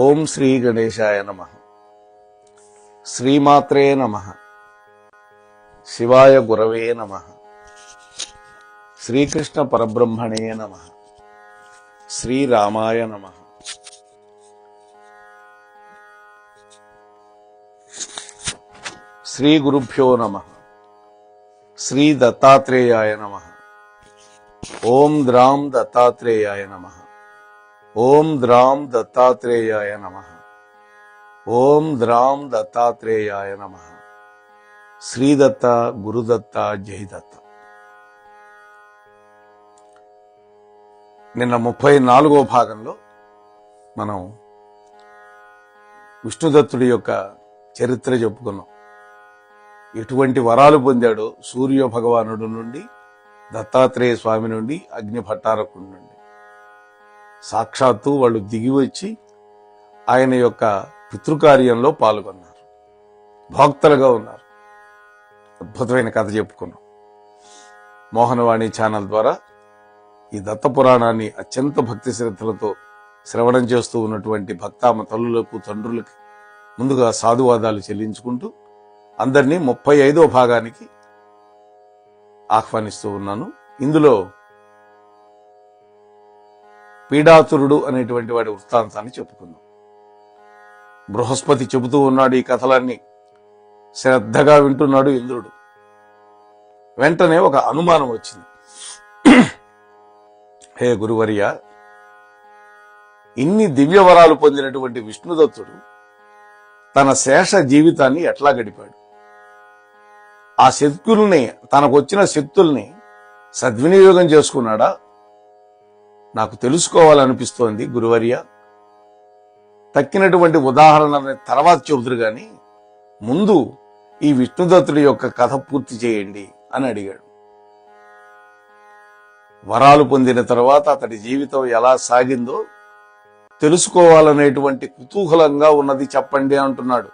ఓం శ్రీ గణేశాయ నమః. శ్రీమాత్రే నమః. శివాయ గురవే నమః. శ్రీకృష్ణ పరబ్రహ్మణే నమః. శ్రీరామాయ నమః. శ్రీ గురుభ్యో నమః. శ్రీ దత్తాత్రేయాయ నమః. ఓం ద్రాం దత్తాత్రేయాయ నమః. ఓం ద్రాం దత్తాత్రేయాయ నమః. ఓం ద్రాం దత్తాత్రేయాయ నమః. శ్రీదత్త గురుదత్త జయదత్త. నిన్న 34వ భాగంలో మనం విష్ణుదత్తుడి యొక్క చరిత్ర చెప్పుకున్నాం. ఎటువంటి వరాలు పొందాడో సూర్య భగవానుడి నుండి, దత్తాత్రేయ స్వామి నుండి, అగ్ని భట్టారకుడి నుండి. సాక్షాత్తు వాళ్ళు దిగి వచ్చి ఆయన యొక్క పితృకార్యంలో పాల్గొన్నారు, భోక్తలుగా ఉన్నారు. అద్భుతమైన కథ చెప్పుకున్నాం. మోహనవాణి ఛానల్ ద్వారా ఈ దత్త పురాణాన్ని అత్యంత భక్తి శ్రద్ధలతో శ్రవణం చేస్తూ ఉన్నటువంటి భక్తామ తల్లులకు, తండ్రులకి ముందుగా సాధువాదాలు చెల్లించుకుంటూ అందరినీ 35వ భాగానికి ఆహ్వానిస్తూ ఉన్నాను. ఇందులో పీడాతురుడు అనేటువంటి వాడి వృత్తాంతాన్ని చెప్పుకుందాం. బృహస్పతి చెబుతూ ఉన్నాడు ఈ కథలన్నీ. శ్రద్ధగా వింటున్నాడు ఇంద్రుడు. వెంటనే ఒక అనుమానం వచ్చింది. హే గురువర్య, ఇన్ని దివ్యవరాలు పొందినటువంటి విష్ణుదత్తుడు తన శేష జీవితాన్ని ఎట్లా గడిపాడు? ఆ శక్తుల్ని, తనకొచ్చిన శక్తుల్ని సద్వినియోగం చేసుకున్నాడా? నాకు తెలుసుకోవాలనిపిస్తోంది గురువర్య. తక్కినటువంటి ఉదాహరణని తర్వాత చెబుతురు గాని ముందు ఈ విష్ణుదత్తుడి యొక్క కథ పూర్తి చేయండి అని అడిగాడు. వరాలు పొందిన తర్వాత అతడి జీవితం ఎలా సాగిందో తెలుసుకోవాలనేటువంటి కుతూహలంగా ఉన్నది చెప్పండి అంటున్నాడు.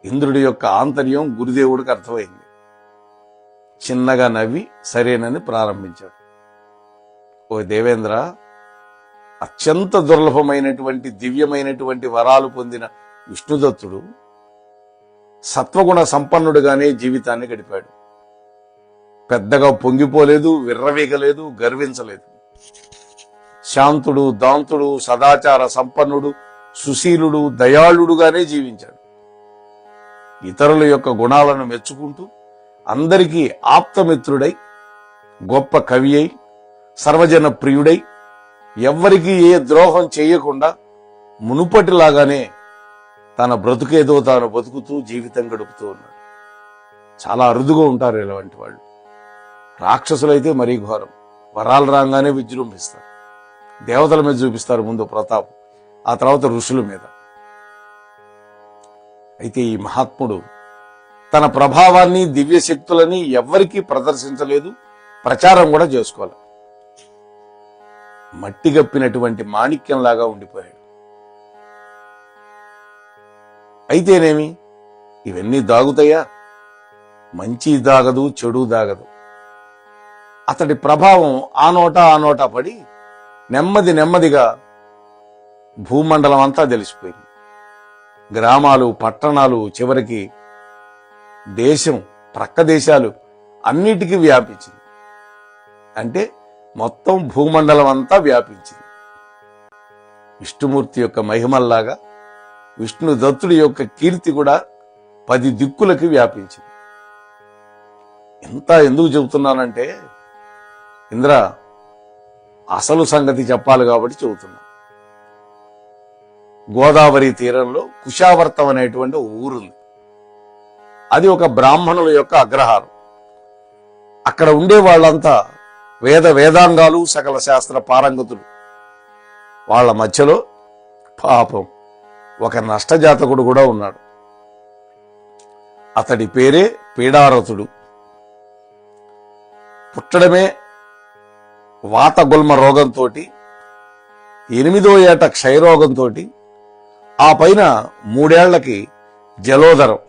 ఇంద్రుడి యొక్క ఆంతర్యం గురుదేవుడికి అర్థమైంది. చిన్నగా నవ్వి సరేనని ప్రారంభించాడు. ఓ దేవేంద్ర, అత్యంత దుర్లభమైనటువంటి దివ్యమైనటువంటి వరాలు పొందిన విష్ణుదత్తుడు సత్వగుణ సంపన్నుడుగానే జీవితాన్ని గడిపాడు. పెద్దగా పొంగిపోలేదు, విర్రవీగలేదు, గర్వించలేదు. శాంతుడు, దాంతుడు, సదాచార సంపన్నుడు, సుశీలుడు, దయాళుడుగానే జీవించాడు. ఇతరుల యొక్క గుణాలను మెచ్చుకుంటూ అందరికీ ఆప్తమిత్రుడై, గొప్ప కవి అయి, సర్వజన ప్రియుడై, ఎవ్వరికీ ఏ ద్రోహం చేయకుండా మునుపటిలాగానే తన బ్రతుకేదో తాను బతుకుతూ జీవితం గడుపుతూ ఉన్నాడు. చాలా అరుదుగా ఉంటారు ఇలాంటి వాళ్ళు. రాక్షసులైతే మరీ ఘోరం. వరాలు రాగానే విజృంభిస్తారు. దేవతల మీద చూపిస్తారు ముందు ప్రతాపం, ఆ తర్వాత ఋషుల మీద. అయితే ఈ మహాత్ముడు తన ప్రభావాన్ని, దివ్యశక్తులని ఎవ్వరికీ ప్రదర్శించలేదు, ప్రచారం కూడా చేసుకోవాలి. మట్టిగప్పినటువంటి మాణిక్యంలాగా ఉండిపోయాడు. అయితేనేమి, ఇవన్నీ దాగుతాయా? మంచి దాగదు, చెడు దాగదు. అతడి ప్రభావం ఆ నోటా పడి నెమ్మదిగా భూమండలం అంతా తెలిసిపోయింది. గ్రామాలు, పట్టణాలు, చివరికి దేశం, ప్రక్క దేశాలు అన్నిటికీ వ్యాపించింది. అంటే మొత్తం భూమండలం అంతా వ్యాపించింది. విష్ణుమూర్తి యొక్క మహిమల్లాగా విష్ణుదత్తుడి యొక్క కీర్తి కూడా 10 దిక్కులకి వ్యాపించింది. ఎందుకు చెబుతున్నానంటే, ఇంద్ర, అసలు సంగతి చెప్పాలి కాబట్టి చెబుతున్నా. గోదావరి తీరంలో కుశావర్తం అనేటువంటి ఊరుంది. అది ఒక బ్రాహ్మణుల యొక్క అగ్రహారం. అక్కడ ఉండే వాళ్ళంతా వేదాంగాలు, సకల శాస్త్ర పారంగతులు. వాళ్ళ మధ్యలో పాపం ఒక నష్టజాతకుడు కూడా ఉన్నాడు. అతడి పేరే పీడారతుడు. పుట్టడమే వాతగుల్మ రోగంతో, 8వ ఏట క్షయరోగంతో, ఆ పైన 3 ఏళ్లకి జలోదరం.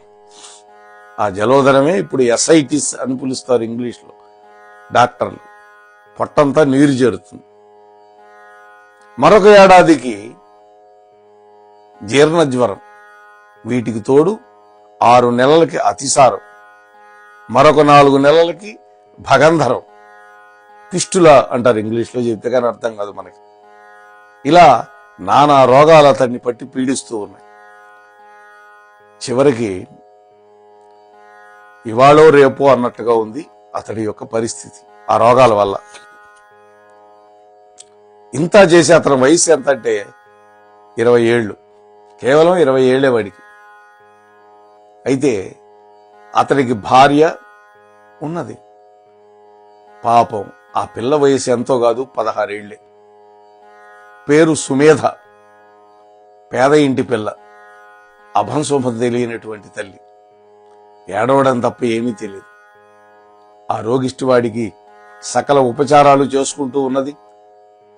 ఆ జలోదరమే ఇప్పుడు ఎసైటిస్ అని పిలుస్తారు ఇంగ్లీష్లో డాక్టర్లు. పొట్టంతా నీరు చేరుతుంది. మరొక ఏడాదికి జీర్ణజ్వరం, వీటికి తోడు 6 నెలలకి అతిసారం, మరొక 4 నెలలకి భగంధరం, ఫిస్టులా అంటారు ఇంగ్లీష్లో, చెప్తే కానీ అర్థం కాదు మనకి. ఇలా నానా రోగాలు అతన్ని పట్టి పీడిస్తూ ఉన్నాయి. చివరికి ఇవాళో రేపో అన్నట్టుగా ఉంది అతడి యొక్క పరిస్థితి ఆ రోగాల వల్ల. ఇంత చేసి అతని వయసు ఎంత అంటే 20 ఏళ్ళు, కేవలం 20 ఏళ్లే వాడికి. అయితే అతడికి భార్య ఉన్నది. పాపం ఆ పిల్ల వయసు ఎంతో కాదు, 16 ఏళ్లే. పేరు సుమేధ, పేద ఇంటి పిల్ల, అభంశుభం తెలియనటువంటి తల్లి. ఏడవడం తప్ప ఏమీ తెలియదు. ఆ రోగిష్టివాడికి సకల ఉపచారాలు చేసుకుంటూ ఉన్నది.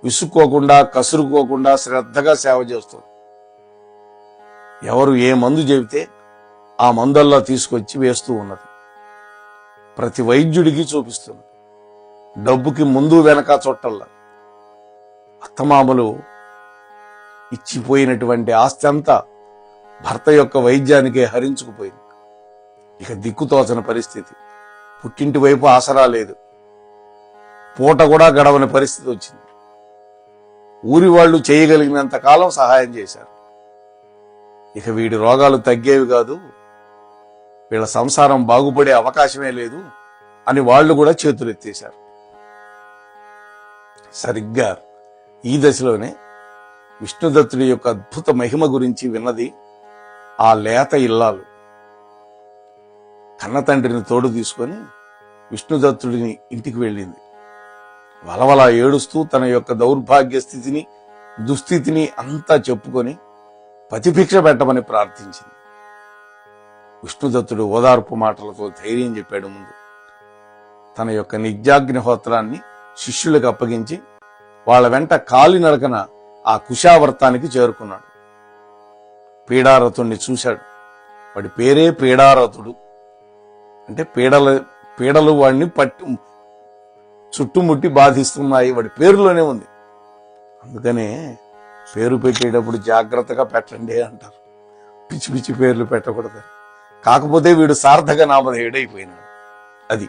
విసుక్కోకుండా కసురుకోకుండా శ్రద్ధగా సేవ చేస్తుంది. ఎవరు ఏ మందు చెబితే ఆ మందల్లా తీసుకొచ్చి వేస్తూ ఉన్నది. ప్రతి వైద్యుడికి చూపిస్తుంది. డబ్బుకి ముందు వెనక చుట్టల్లా. అత్తమామలు ఇచ్చిపోయినటువంటి ఆస్తి అంతా భర్త యొక్క వైద్యానికే హరించుకుపోయింది. ఇక దిక్కుతోచని పరిస్థితి. పుట్టింటి వైపు ఆసరా లేదు. పూట కూడా గడవని పరిస్థితి వచ్చింది. ఊరి వాళ్ళు చేయగలిగినంత కాలం సహాయం చేశారు. ఇక వీడి రోగాలు తగ్గేవి కాదు, వీళ్ళ సంసారం బాగుపడే అవకాశమే లేదు అని వాళ్ళు కూడా చేతులెత్తేశారు. సరిగ్గా ఈ దశలోనే విష్ణుదత్తుడి యొక్క అద్భుత మహిమ గురించి విన్నది ఆ లేత ఇల్లాలు. కన్నతండ్రిని తోడు తీసుకొని విష్ణుదత్తుడిని ఇంటికి వెళ్ళింది. వలవలా ఏడుస్తూ తన యొక్క దౌర్భాగ్య స్థితిని, దుస్థితిని అంతా చెప్పుకొని పతిభిక్ష పెట్టమని ప్రార్థించింది. విష్ణుదత్తుడు ఓదార్పు మాటలతో ధైర్యం చెప్పాడు. ముందు తన యొక్క నిత్యాగ్నిహోత్రాన్ని శిష్యులకు అప్పగించి వాళ్ళ వెంట కాలినడకన ఆ కుశావర్తానికి చేరుకున్నాడు. పీడారథుణ్ణి చూశాడు. వాడి పేరే పీడారథుడు. అంటే పీడలు వాడిని చుట్టుముట్టి బాధిస్తున్నాయి, వాడి పేరులోనే ఉంది. అందుకనే పేరు పెట్టేటప్పుడు జాగ్రత్తగా పెట్టండి అంటారు. పిచ్చి పిచ్చి పేర్లు పెట్టకూడదు. కాకపోతే వీడు సార్థక నామధేయుడైపోయినాడు. అది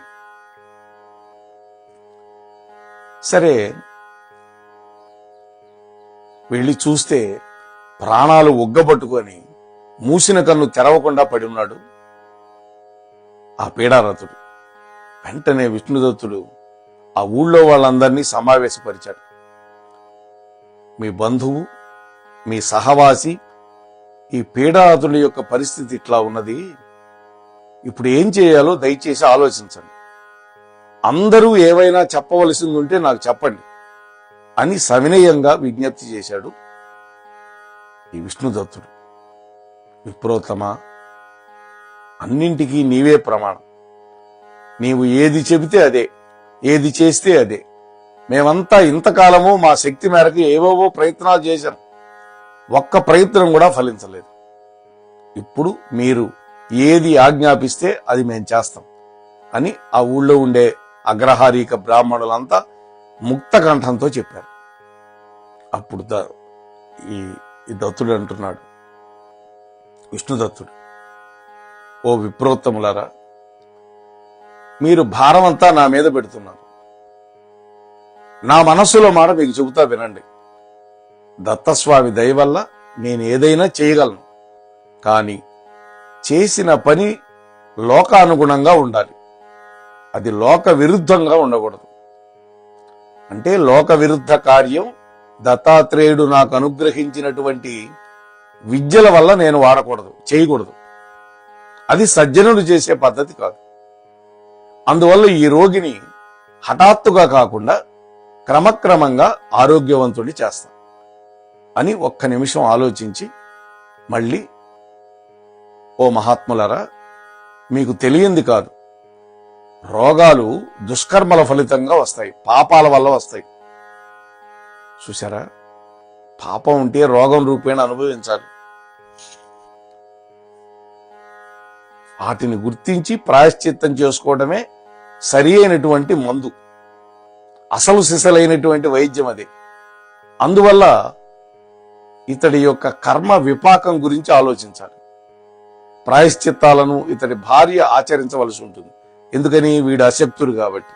సరే. వెళ్ళి చూస్తే ప్రాణాలు ఒగ్గబట్టుకొని మూసిన కన్ను తెరవకుండా పడి ఉన్నాడు ఆ పీడారథుడు. వెంటనే విష్ణుదత్తుడు ఆ ఊళ్ళో వాళ్ళందరినీ సమావేశపరిచాడు. మీ బంధువు, మీ సహవాసి ఈ పీడారథుడి యొక్క పరిస్థితి ఇట్లా ఉన్నది, ఇప్పుడు ఏం చేయాలో దయచేసి ఆలోచించండి. అందరూ ఏవైనా చెప్పవలసింది ఉంటే నాకు చెప్పండి అని సవినయంగా విజ్ఞప్తి చేశాడు ఈ విష్ణుదత్తుడు. విప్రోత్తమ, అన్నింటికీ నీవే ప్రమాణం. నీవు ఏది చెబితే అదే, ఏది చేస్తే అదే. మేమంతా ఇంతకాలము మా శక్తి మేరకు ఏవేవో ప్రయత్నాలు చేశాం, ఒక్క ప్రయత్నం కూడా ఫలించలేదు. ఇప్పుడు మీరు ఏది ఆజ్ఞాపిస్తే అది మేము చేస్తాం అని ఆ ఊళ్ళో ఉండే అగ్రహారీక బ్రాహ్మణులంతా ముక్త కంఠంతో చెప్పారు. అప్పుడు ఈ దత్తుడు అంటున్నాడు, విష్ణుదత్తుడు, ఓ విప్రోత్తములారా, మీరు భారం అంతా నా మీద పెడుతున్నారు. నా మనస్సులో మాట మీకు చెబుతా వినండి. దత్తస్వామి దయ వల్ల నేను ఏదైనా చేయగలను, కానీ చేసిన పని లోకానుగుణంగా ఉండాలి. అది లోక విరుద్ధంగా ఉండకూడదు. అంటే లోక విరుద్ధ కార్యం దత్తాత్రేయుడు నాకు అనుగ్రహించినటువంటి విద్యల వల్ల నేను వాడకూడదు, చేయకూడదు. అది సజ్జనుడు చేసే పద్ధతి కాదు. అందువల్ల ఈ రోగిని హఠాత్తుగా కాకుండా క్రమక్రమంగా ఆరోగ్యవంతుడి చేస్తాం అని ఒక్క నిమిషం ఆలోచించి మళ్ళీ, ఓ మహాత్ములరా, మీకు తెలియంది కాదు, రోగాలు దుష్కర్మల ఫలితంగా వస్తాయి, పాపాల వల్ల వస్తాయి. చూసారా, పాపం ఉంటే రోగం రూపేణ అనుభవించాలి. వాటిని గుర్తించి ప్రాయశ్చిత్తం చేసుకోవడమే సరి అయినటువంటి మందు, అసలు సిసలైనటువంటి వైద్యం అది. అందువల్ల ఇతడి యొక్క కర్మ విపాకం గురించి ఆలోచించాలి. ప్రాయశ్చిత్తాలను ఇతడి భార్య ఆచరించవలసి ఉంటుంది. ఎందుకని? వీడు అశక్తుడు కాబట్టి.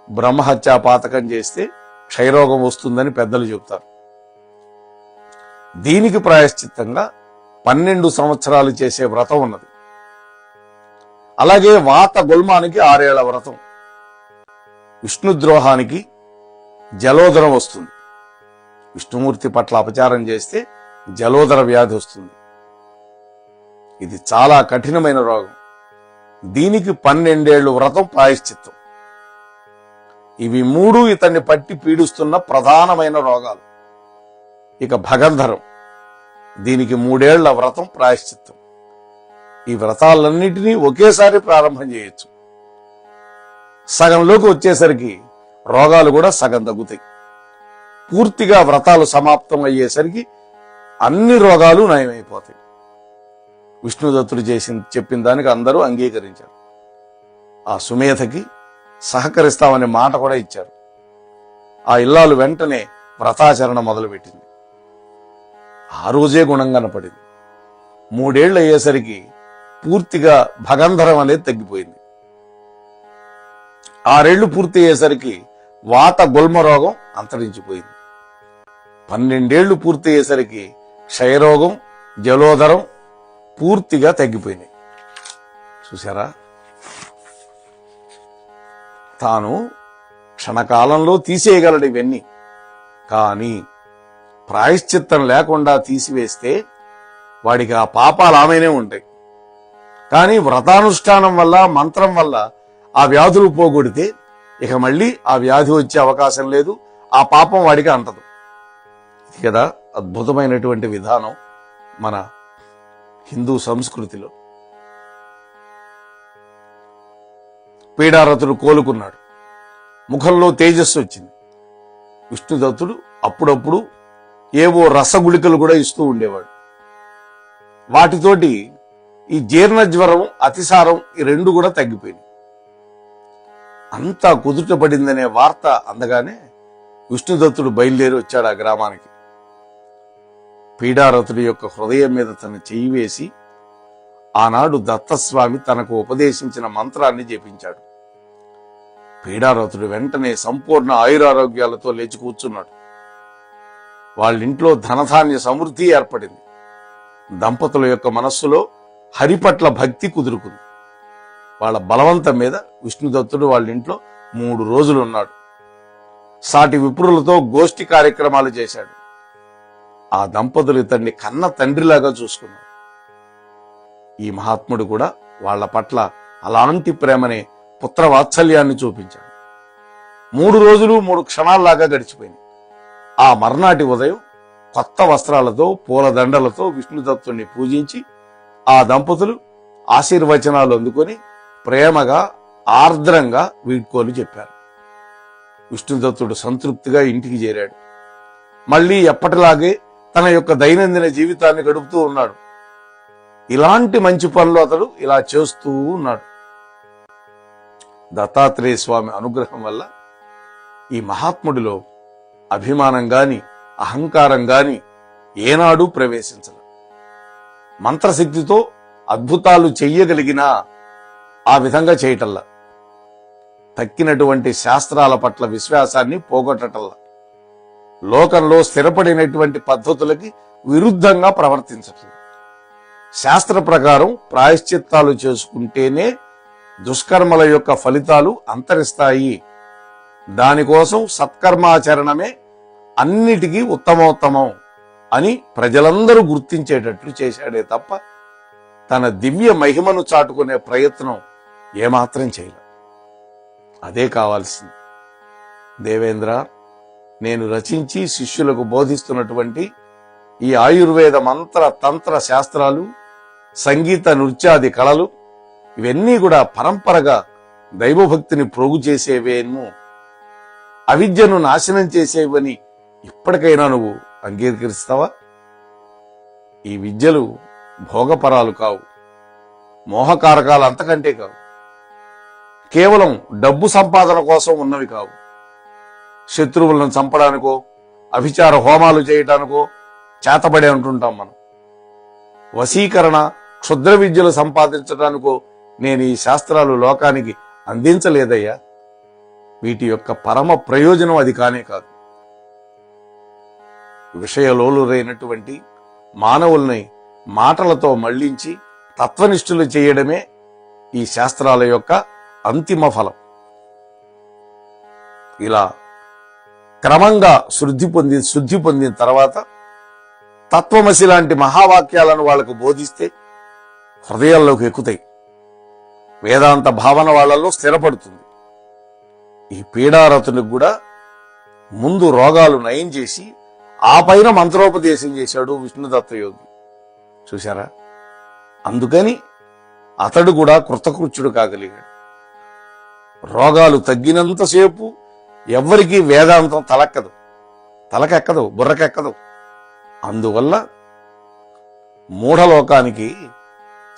బ్రహ్మహత్యా పాతకం చేస్తే క్షయరోగం వస్తుందని పెద్దలు చెబుతారు. దీనికి ప్రాయశ్చిత్తంగా 12 సంవత్సరాలు చేసే వ్రతం ఉన్నది. అలాగే వాత గుల్మానికి 6 ఏళ్ల వ్రతం. విష్ణుద్రోహానికి జలోదరం వస్తుంది. విష్ణుమూర్తి పట్ల అపచారం చేస్తే జలోదర వ్యాధి వస్తుంది. ఇది చాలా కఠినమైన రోగం. దీనికి 12 ఏళ్లు వ్రతం ప్రాయశ్చిత్తం. ఇవి 3 ఇతన్ని పట్టి పీడిస్తున్న ప్రధానమైన రోగాలు. ఇక భగంధరం, దీనికి 3 ఏళ్ల వ్రతం ప్రాయశ్చిత్తం. ఈ వ్రతాలన్నిటినీ ఒకేసారి ప్రారంభం చేయొచ్చు. సగంలోకి వచ్చేసరికి రోగాలు కూడా సగం తగ్గుతాయి. పూర్తిగా వ్రతాలు సమాప్తం అయ్యేసరికి అన్ని రోగాలు నయమైపోతాయి. విష్ణుదత్తుడు చెప్పిన దానికి అందరూ అంగీకరించారు. ఆ సుమేధకి సహకరిస్తామనే మాట కూడా ఇచ్చారు. ఆ ఇల్లాలు వెంటనే వ్రతాచరణ మొదలుపెట్టింది. ఆ రోజే గుణం కనపడింది. 3 ఏళ్లు అయ్యేసరికి పూర్తిగా భగంధరం అనేది తగ్గిపోయింది. 6 ఏళ్లు పూర్తి అయ్యేసరికి వాత గుల్మ రోగం అంతరించిపోయింది. 12 ఏళ్లు పూర్తి అయ్యేసరికి క్షయరోగం, జలోదరం పూర్తిగా తగ్గిపోయినాయి. చూసారా? తాను క్షణకాలంలో తీసేయగలడు ఇవన్నీ. కానీ ప్రాయశ్చిత్తం లేకుండా తీసివేస్తే వాడికి ఆ పాపాలు ఆమెనే ఉంటాయి. కానీ వ్రతానుష్ఠానం వల్ల, మంత్రం వల్ల ఆ వ్యాధులు పోగొడితే ఇక మళ్ళీ ఆ వ్యాధి వచ్చే అవకాశం లేదు. ఆ పాపం వాడికి అంటదు. ఇది కదా అద్భుతమైనటువంటి విధానం మన హిందూ సంస్కృతిలో. పీడారతుడు కోలుకున్నాడు. ముఖంలో తేజస్సు వచ్చింది. విష్ణుదత్తుడు అప్పుడప్పుడు ఏవో రసగుళికలు కూడా ఇస్తూ ఉండేవాడు. వాటితోటి ఈ జీర్ణ జ్వరం, అతిసారం ఈ 2 కూడా తగ్గిపోయింది. అంతా కుదుట పడిందనే వార్త అందగానే విష్ణుదత్తుడు బయలుదేరి వచ్చాడు ఆ గ్రామానికి. పీడారతుడి యొక్క హృదయం మీద తన చెయ్యి వేసి ఆనాడు దత్తస్వామి తనకు ఉపదేశించిన మంత్రాన్ని జపించాడు. పీడారతుడు వెంటనే సంపూర్ణ ఆయురారోగ్యాలతో లేచి కూర్చున్నాడు. వాళ్ళింట్లో ధనధాన్య సమృద్ధి ఏర్పడింది. దంపతుల యొక్క మనస్సులో హరి పట్ల భక్తి కుదురుకుంది. వాళ్ళ బలవంతం మీద విష్ణుదత్తుడు వాళ్ళింట్లో 3 రోజులు ఉన్నాడు. సాటి విప్రులతో గోష్ఠి కార్యక్రమాలు చేశాడు. ఆ దంపతులు ఇతన్ని కన్న తండ్రిలాగా చూసుకున్నారు. ఈ మహాత్ముడు కూడా వాళ్ల పట్ల అలాంటి ప్రేమనే, పుత్రవాత్సల్యాన్ని చూపించాడు. 3 రోజులు 3 క్షణాల్లాగా గడిచిపోయింది. ఆ మర్నాటి ఉదయం కొత్త వస్త్రాలతో, పూలదండలతో విష్ణుదత్తుణ్ణి పూజించి ఆ దంపతులు ఆశీర్వచనాలు అందుకొని ప్రేమగా, ఆర్ద్రంగా వీడ్కోలు చెప్పారు. విష్ణుదత్తుడు సంతృప్తిగా ఇంటికి చేరాడు. మళ్లీ ఎప్పటిలాగే తన యొక్క దైనందిన జీవితాన్ని గడుపుతూ ఉన్నాడు. ఇలాంటి మంచి పనులు అతడు ఇలా చేస్తూ ఉన్నాడు. దత్తాత్రేయ స్వామి అనుగ్రహం వల్ల ఈ మహాత్ముడిలో అభిమానం గాని, అహంకారం గాని ఏనాడూ ప్రవేశించలేదు. మంత్రశక్తితో అద్భుతాలు చెయ్యగలిగినా ఆ విధంగా చేయటల్లా. తక్కినటువంటి శాస్త్రాల పట్ల విశ్వాసాన్ని పోగొట్టటల్లా. లోకంలో స్థిరపడినటువంటి పద్ధతులకి విరుద్ధంగా ప్రవర్తించటం. శాస్త్ర ప్రకారం ప్రాయశ్చిత్తాలు చేసుకుంటేనే దుష్కర్మల యొక్క ఫలితాలు అంతరిస్తాయి. దానికోసం సత్కర్మాచరణమే అన్నిటికీ ఉత్తమోత్తమం అని ప్రజలందరూ గుర్తించేటట్లు చేశాడే తప్ప తన దివ్య మహిమను చాటుకునే ప్రయత్నం ఏమాత్రం చేయలేదు. అదే కావాల్సింది. దేవేంద్ర, నేను రచించి శిష్యులకు బోధిస్తున్నటువంటి ఈ ఆయుర్వేద మంత్ర తంత్ర శాస్త్రాలు, సంగీత నృత్యాది కళలు ఇవన్నీ కూడా పరంపరగా దైవభక్తిని ప్రోగు చేసేవేను, అవిద్యను నాశనం చేసేవని ఇప్పటికైనా నువ్వు అంగీకరిస్తావా? ఈ విద్యలు భోగపరాలు కావు, మోహకారకాలు అంతకంటే కావు, కేవలం డబ్బు సంపాదన కోసం ఉన్నవి కావు. శత్రువులను చంపడానికో, అభిచార హోమాలు చేయటానికో, చేతబడి అంటుంటాం మనం. వశీకరణ, క్షుద్ర విద్యలు సంపాదించడానికో నేను ఈ శాస్త్రాలు లోకానికి అందించలేదయ్యా. వీటి యొక్క పరమ ప్రయోజనం అది కానే కాదు. విషయలోలురైనటువంటి మానవుల్ని మాటలతో మళ్లించి తత్వనిష్ఠులు చేయడమే ఈ శాస్త్రాల యొక్క అంతిమ ఫలం. ఇలా క్రమంగా శుద్ధి పొందిన తర్వాత తత్వమసి లాంటి మహావాక్యాలను వాళ్లకు బోధిస్తే హృదయాల్లోకి ఎక్కుతాయి. వేదాంత భావన వాళ్లలో స్థిరపడుతుంది. ఈ పీడారతునికి కూడా ముందు రోగాలు నయం చేసి ఆ పైన మంత్రోపదేశం చేశాడు విష్ణుదత్తయోగి. చూశారా? అందుకని అతడు కూడా కృతకృత్యుడు కాగలిగాడు. రోగాలు తగ్గినంతసేపు ఎవ్వరికీ వేదాంతం తలకెక్కదు, బుర్రకెక్కదు. అందువల్ల మూఢలోకానికి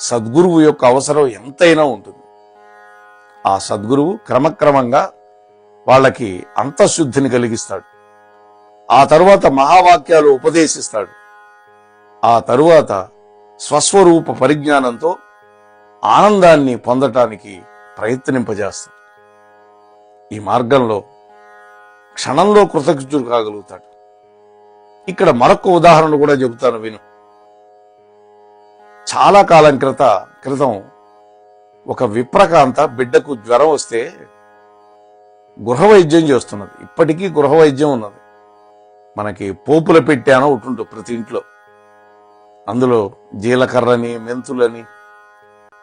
సద్గురువు యొక్క అవసరం ఎంతైనా ఉంటుంది. ఆ సద్గురువు క్రమక్రమంగా వాళ్ళకి అంతఃశుద్ధిని కలిగిస్తాడు. ఆ తరువాత మహావాక్యాలు ఉపదేశిస్తాడు. ఆ తరువాత స్వస్వరూప పరిజ్ఞానంతో ఆనందాన్ని పొందటానికి ప్రయత్నింపజేస్తాడు. ఈ మార్గంలో క్షణంలో కృతకృత్యుడు కాగలుగుతాడు. ఇక్కడ మరొక ఉదాహరణ కూడా చెబుతాను విను. చాలా కాలం క్రితం ఒక విప్రకాంత బిడ్డకు జ్వరం వస్తే గృహ వైద్యం చేస్తున్నది. ఇప్పటికీ గృహ వైద్యం ఉన్నది. మనకి పోపుల పెట్టానో ఒకటి ప్రతి ఇంట్లో. అందులో జీలకర్రని, మెంతులని,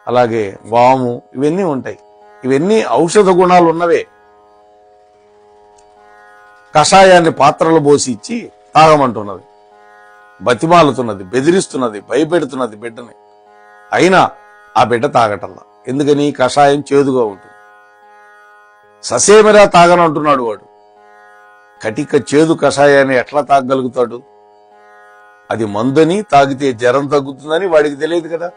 అలాగే వాము ఇవన్నీ ఉంటాయి. ఇవన్నీ ఔషధ గుణాలు ఉన్నవే. కషాయాన్ని పాత్రలు పోసి ఇచ్చి తాగమంటున్నది, బతిమాలుతున్నది, బెదిరిస్తున్నది, భయపెడుతున్నది బిడ్డని. అయినా ఆ బిడ్డ తాగటల్లా. ఎందుకని? కషాయం చేదుగా ఉంటుంది. ససేమిరా తాగనంటున్నాడు వాడు. కటిక చేదు కషాయాన్ని ఎట్లా తాగగలుగుతాడు? అది మందని, తాగితే జ్వరం తగ్గుతుందని వాడికి తెలియదు కదా.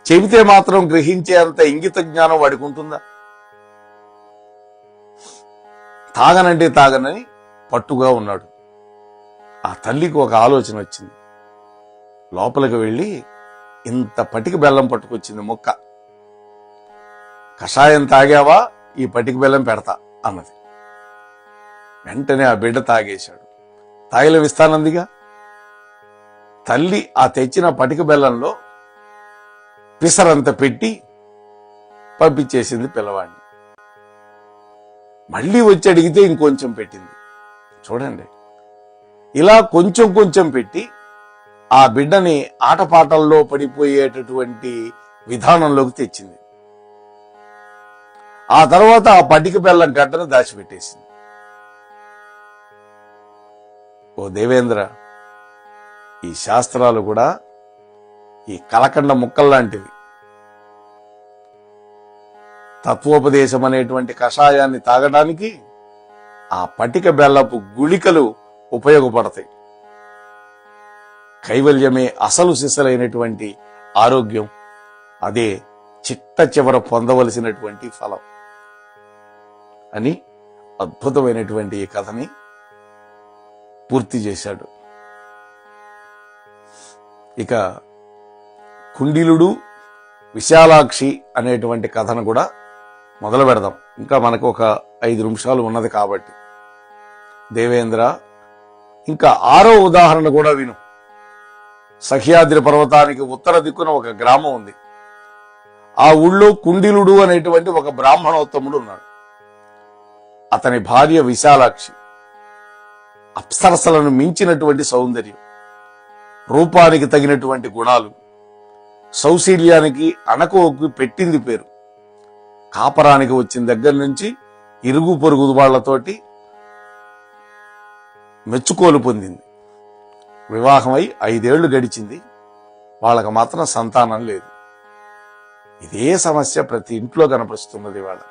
చెబితే మాత్రం గ్రహించే అంత ఇంగిత జ్ఞానం వాడికి ఉంటుందా? తాగనంటే తాగనని పట్టుగా ఉన్నాడు. ఆ తల్లికి ఒక ఆలోచన వచ్చింది. లోపలికి వెళ్ళి ఇంత పటిక బెల్లం పట్టుకొచ్చింది ముక్క. కషాయం తాగావా, ఈ పటిక బెల్లం పెడతా అన్నది. వెంటనే ఆ బిడ్డ తాగేశాడు. తాగిలం ఇస్తానందిగా. తల్లి ఆ తెచ్చిన పటిక బెల్లంలో పిసరంత పెట్టి పంపించేసింది పిల్లవాడిని. మళ్ళీ వచ్చి అడిగితే ఇంకొంచెం పెట్టింది. చూడండి, ఇలా కొంచెం కొంచెం పెట్టి ఆ బిడ్డని ఆటపాటల్లో పడిపోయేటటువంటి విధానంలోకి తెచ్చింది. ఆ తర్వాత ఆ పటిక బెల్లం గడ్డను దాచిపెట్టేసింది. ఓ దేవేంద్ర, ఈ శాస్త్రాలు కూడా ఈ కలకండ ముక్కల్లాంటివి. తత్వోపదేశం అనేటువంటి కషాయాన్ని తాగడానికి ఆ పటిక బెల్లపు గుళికలు ఉపయోగపడతాయి. కైవల్యమే అసలు సిసలైనటువంటి ఆరోగ్యం. అదే చిట్ట చివర పొందవలసినటువంటి ఫలం అని అద్భుతమైనటువంటి ఈ కథని పూర్తి చేశాడు. ఇక కుండిలుడు, విశాలాక్షి అనేటువంటి కథను కూడా మొదలు పెడదాం. ఇంకా మనకు ఒక 5 నిమిషాలు ఉన్నది కాబట్టి. దేవేంద్ర, ఇంకా 6వ ఉదాహరణ కూడా విను. సహ్యాద్రి పర్వతానికి ఉత్తర దిక్కున ఒక గ్రామం ఉంది. ఆ ఊళ్ళో కుండిలుడు అనేటువంటి ఒక బ్రాహ్మణోత్తముడు ఉన్నాడు. అతని భార్య విశాలాక్షి. అప్సరసలను మించినటువంటి సౌందర్యం, రూపానికి తగినటువంటి గుణాలు, సౌశీల్యానికి అణకువకు పెట్టింది పేరు. కాపరానికి వచ్చిన దగ్గర నుంచి ఇరుగు పొరుగు వాళ్లతోటి మెచ్చుకోలు పొందింది. వివాహమై 5 ఏళ్లు గడిచింది. వాళ్ళకు మాత్రం సంతానం లేదు. ఇదే సమస్య ప్రతి ఇంట్లో కనపరుస్తున్నది. వాళ్ళ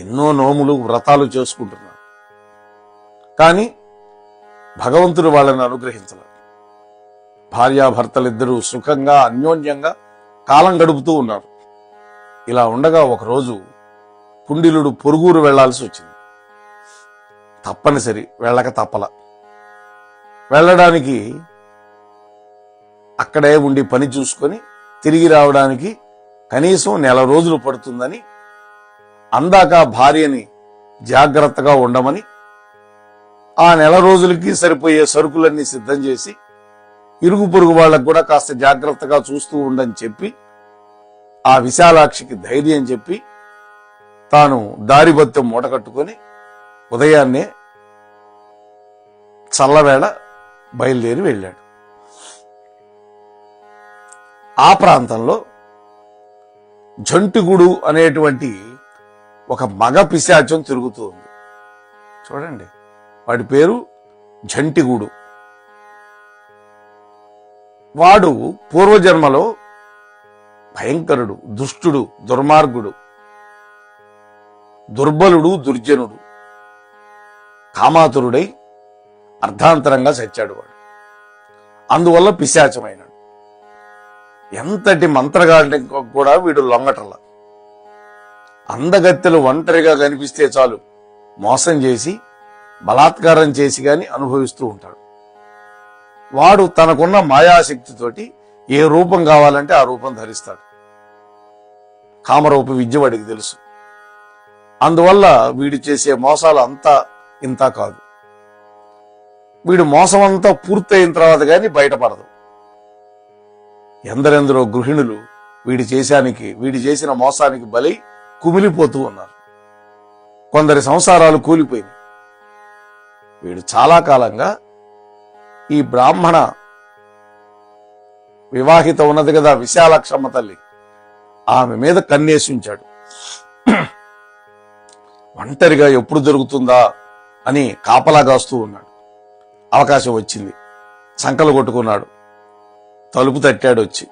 ఎన్నో నోములు, వ్రతాలు చేసుకుంటున్నారు. కానీ భగవంతుడు వాళ్ళని అనుగ్రహించలేదు. భార్యాభర్తలిద్దరూ సుఖంగా అన్యోన్యంగా కాలం గడుపుతూ ఉన్నారు. ఇలా ఉండగా ఒకరోజు కుండిలుడు పొరుగురు వెళ్లాల్సి వచ్చింది. తప్పనిసరి, వెళ్ళక తప్పల. వెళ్ళడానికి అక్కడే ఉండి పని చూసుకొని తిరిగి రావడానికి కనీసం 1 రోజులు పడుతుందని, అందాక భార్యని జాగ్రత్తగా ఉండమని, ఆ 1 రోజులకి సరిపోయే సరుకులన్నీ సిద్ధం చేసి ఇరుగు పొరుగు వాళ్ళకు కూడా కాస్త జాగ్రత్తగా చూస్తూ ఉండని చెప్పి ఆ విశాలాక్షికి ధైర్యం చెప్పి తాను దారిబత్తం మూట కట్టుకొని ఉదయాన్నే చల్లవేళ బయలుదేరి వెళ్ళాడు. ఆ ప్రాంతంలో జంటిగుడు అనేటువంటి ఒక మగ పిశాచం తిరుగుతూ ఉంది. చూడండి, వాడి పేరు జంటిగుడు. వాడు పూర్వజన్మలో భయంకరుడు, దుష్టుడు, దుర్మార్గుడు, దుర్బలుడు, దుర్జనుడు, కామాతురుడై అర్ధాంతరంగా చచ్చాడు వాడు. అందువల్ల పిశాచమైనాడు. ఎంతటి మంత్రగాడికి కూడా వీడు లొంగటల. అందగత్తెలు ఒంటరిగా కనిపిస్తే చాలు మోసం చేసి బలాత్కారం చేసి గాని అనుభవిస్తూ ఉంటాడు. వాడు తనకున్న మాయాశక్తితోటి ఏ రూపం కావాలంటే ఆ రూపం ధరిస్తాడు. కామరూప విద్య వాడికి తెలుసు. అందువల్ల వీడు చేసే మోసాలు అంతా ఇంత కాదు. వీడు మోసం అంతా పూర్తయిన తర్వాత కానీ బయటపడదు. ఎందరెందరో గృహిణులు వీడి చేసిన మోసానికి బలై కుమిలిపోతూ ఉన్నారు. కొందరి సంసారాలు కూలిపోయినాయి. వీడు చాలా కాలంగా ఈ బ్రాహ్మణ వివాహిత ఉన్నది కదా విశాలాక్షమ్మ తల్లి, ఆమె మీద కన్నేసి ఉంచాడు. ఒంటరిగా ఎప్పుడు దొరుకుతుందా అని కాపలా కాస్తూ ఉన్నాడు. అవకాశం వచ్చింది, సంకలు కొట్టుకున్నాడు. తలుపు తట్టాడు వచ్చి.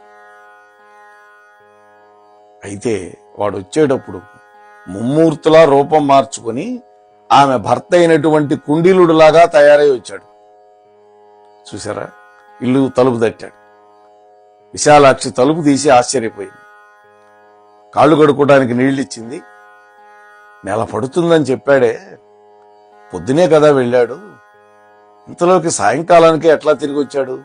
అయితే వాడు వచ్చేటప్పుడు ముమ్మూర్తులా రూపం మార్చుకుని ఆమె భర్త అయినటువంటి కుండీలుడులాగా తయారై వచ్చాడు. చూసారా, ఇల్లు తలుపు తట్టాడు. విశాలాక్షి తలుపు తీసి ఆశ్చర్యపోయింది. కాళ్ళు కడుక్కోవడానికి నీళ్ళిచ్చింది. 1 నెల పడుతుందని చెప్పాడే, పొద్దునే కదా వెళ్ళాడు, ఇంతలోకి సాయంకాలానికి ఎట్లా తిరిగి వచ్చాడు?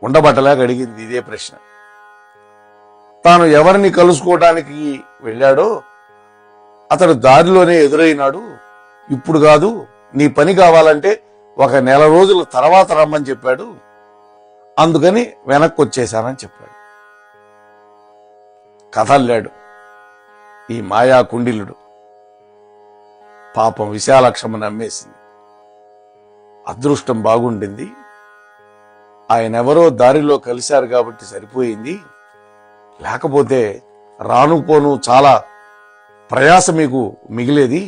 ఉండబట్టలాగా అడిగింది ఇదే ప్రశ్న. తాను ఎవరిని కలుసుకోవడానికి వెళ్ళాడో అతడు దారిలోనే ఎదురైనాడు. ఇప్పుడు కాదు, నీ పని కావాలంటే 1 నెల రోజుల తర్వాత రమ్మని చెప్పాడు, అందుకని వెనక్కి వచ్చేశానని చెప్పాడు. కథల్లాడు ఈ మాయా కుండిలుడు. పాపం విశాలాక్షమ్మ నమ్మేసింది. అదృష్టం బాగుండింది, ఆయనెవరో దారిలో కలిశారు కాబట్టి సరిపోయింది, లేకపోతే రాను పోను చాలా ప్రయాస మీకు మిగిలేది.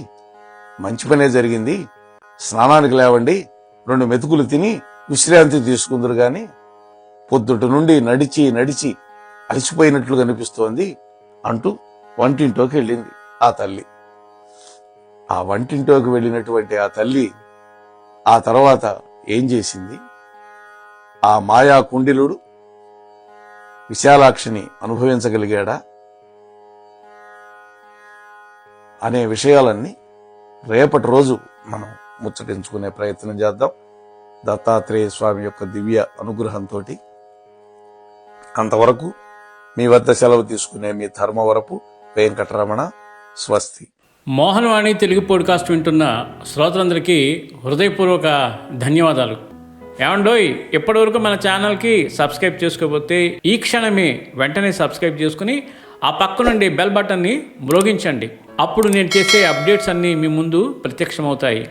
మంచి పనే జరిగింది, స్నానానికి లేవండి, 2 మెతుకులు తిని విశ్రాంతి తీసుకుందరు గాని పొద్దుటి నుండి నడిచి నడిచి అలసిపోయినట్లు కనిపిస్తోంది అంటూ వంటింట్లోకి వెళ్ళింది ఆ తల్లి. ఆ వంటింట్లోకి వెళ్ళినటువంటి ఆ తల్లి ఆ తర్వాత ఏం చేసింది? ఆ మాయా కుండిలుడు విశాలాక్షిని అనుభవించగలిగాడా అనే విషయాలన్నీ రేపటి రోజు మనం ముచ్చటించుకునే ప్రయత్నం చేద్దాం, దత్తాత్రేయ స్వామి యొక్క దివ్య అనుగ్రహంతో. అంతవరకు మీ వద్ద సెలవు తీసుకునే మీ ధర్మవరపు వెంకటరమణ. స్వస్తి. మోహనవాణి తెలుగు పాడ్కాస్ట్ వింటున్న శ్రోతలందరికీ హృదయపూర్వక ధన్యవాదాలు. ఏమండోయ్, ఇప్పటివరకు మన ఛానల్కి సబ్స్క్రైబ్ చేసుకోకపోతే ఈ క్షణమే వెంటనే సబ్స్క్రైబ్ చేసుకుని ఆ పక్క నుండి బెల్ బటన్ని మ్రోగించండి. అప్పుడు నేను చేసే అప్డేట్స్ అన్నీ మీ ముందు ప్రత్యక్షమవుతాయి.